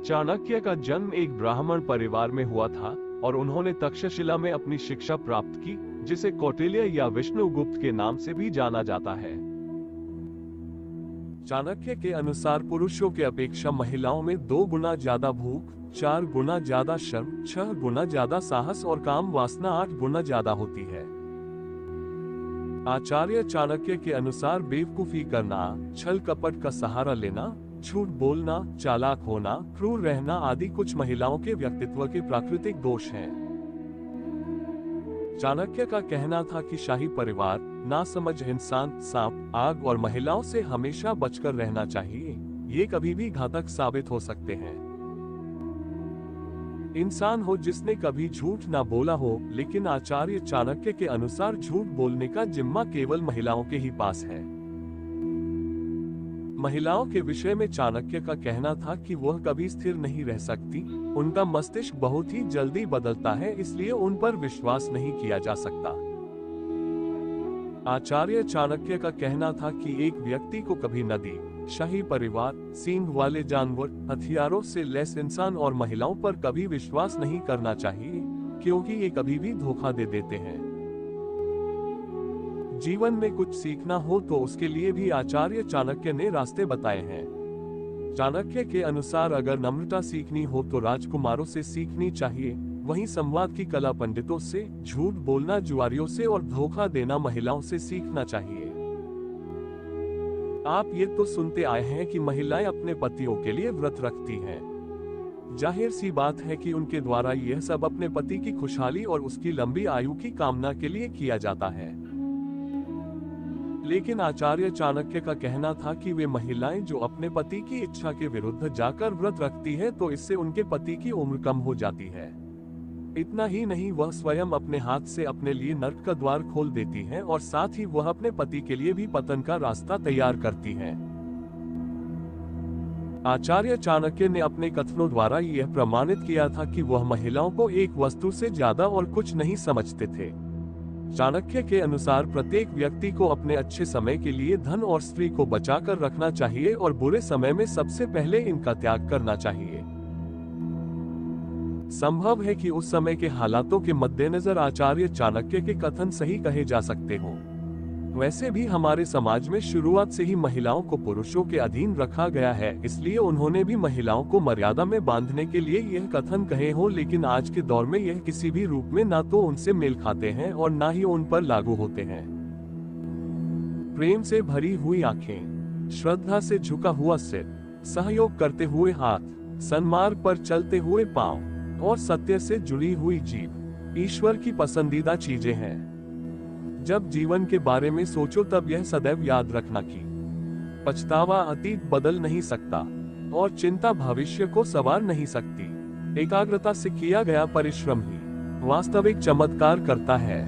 चाणक्य का जन्म एक ब्राह्मण परिवार में हुआ था और उन्होंने तक्षशिला में अपनी शिक्षा प्राप्त की, जिसे कौटिल्य या विष्णुगुप्त के नाम से भी जाना जाता है। चाणक्य के अनुसार पुरुषों के अपेक्षा महिलाओं में 2 गुना ज्यादा भूख, 4 गुना ज्यादा श्रम, 6 गुना ज्यादा साहस और काम वासना 8 गुना ज्यादा होती है। आचार्य चाणक्य के अनुसार बेवकूफी करना, छल कपट का सहारा लेना, झूठ बोलना, चालाक होना, क्रूर रहना आदि कुछ महिलाओं के व्यक्तित्व के प्राकृतिक दोष हैं। चाणक्य का कहना था कि शाही परिवार, नासमझ इंसान, सांप, आग और महिलाओं से हमेशा बचकर रहना चाहिए। ये कभी भी घातक साबित हो सकते हैं। इंसान हो जिसने कभी झूठ ना बोला हो, लेकिन आचार्य चाणक्य के अनुसार झूठ बोलने का जिम्मा केवल महिलाओं के ही पास है। महिलाओं के विषय में चाणक्य का कहना था कि वह कभी स्थिर नहीं रह सकती, उनका मस्तिष्क बहुत ही जल्दी बदलता है, इसलिए उन पर विश्वास नहीं किया जा सकता। आचार्य चाणक्य का कहना था कि एक व्यक्ति को कभी नदी, शाही परिवार, सींग वाले जानवर, हथियारों से लैस इंसान और महिलाओं पर कभी विश्वास नहीं करना चाहिए, क्योंकि ये कभी भी धोखा दे देते हैं। जीवन में कुछ सीखना हो तो उसके लिए भी आचार्य चाणक्य ने रास्ते बताए हैं। चाणक्य के अनुसार अगर नम्रता सीखनी हो तो राजकुमारों से सीखनी चाहिए, वहीं संवाद की कला पंडितों से, झूठ बोलना जुआरियों से और धोखा देना महिलाओं से सीखना चाहिए। आप ये तो सुनते आए हैं कि महिलाएं अपने पतियों के लिए व्रत रखती हैं। जाहिर सी बात है कि उनके द्वारा यह सब अपने पति की खुशहाली और उसकी लंबी आयु की कामना के लिए किया जाता है। लेकिन आचार्य चाणक्य का कहना था कि वे महिलाएं जो अपने पति की इच्छा के विरुद्ध जाकर व्रत रखती हैं तो इससे उनके पति की उम्र कम हो जाती है। इतना ही नहीं, वह स्वयं अपने हाथ से अपने लिए नर्क का द्वार खोल देती हैं और साथ ही वह अपने पति के लिए भी पतन का रास्ता तैयार करती हैं। आचार्य चाणक्य ने अपने कथनों द्वारा यह प्रमाणित किया था कि वह महिलाओं को एक वस्तु से ज्यादा और कुछ नहीं समझते थे। चाणक्य के अनुसार प्रत्येक व्यक्ति को अपने अच्छे समय के लिए धन और स्त्री को बचाकर रखना चाहिए और बुरे समय में सबसे पहले इनका त्याग करना चाहिए। संभव है कि उस समय के हालातों के मद्देनजर आचार्य चाणक्य के कथन सही कहे जा सकते हों। वैसे भी हमारे समाज में शुरुआत से ही महिलाओं को पुरुषों के अधीन रखा गया है, इसलिए उन्होंने भी महिलाओं को मर्यादा में बांधने के लिए यह कथन कहे हों, लेकिन आज के दौर में यह किसी भी रूप में ना तो उनसे मेल खाते हैं और ना ही उन पर लागू होते हैं। प्रेम से भरी हुई आंखें, श्रद्धा से झुका हुआ सिर, सहयोग करते हुए हाथ, सन्मार्ग पर चलते हुए पांव और सत्य से जुड़ी हुई जीभ ईश्वर की पसंदीदा चीजें हैं। जब जीवन के बारे में सोचो तब यह सदैव याद रखना कि पछतावा अतीत बदल नहीं सकता और चिंता भविष्य को संवार नहीं सकती। एकाग्रता से किया गया परिश्रम ही वास्तविक चमत्कार करता है।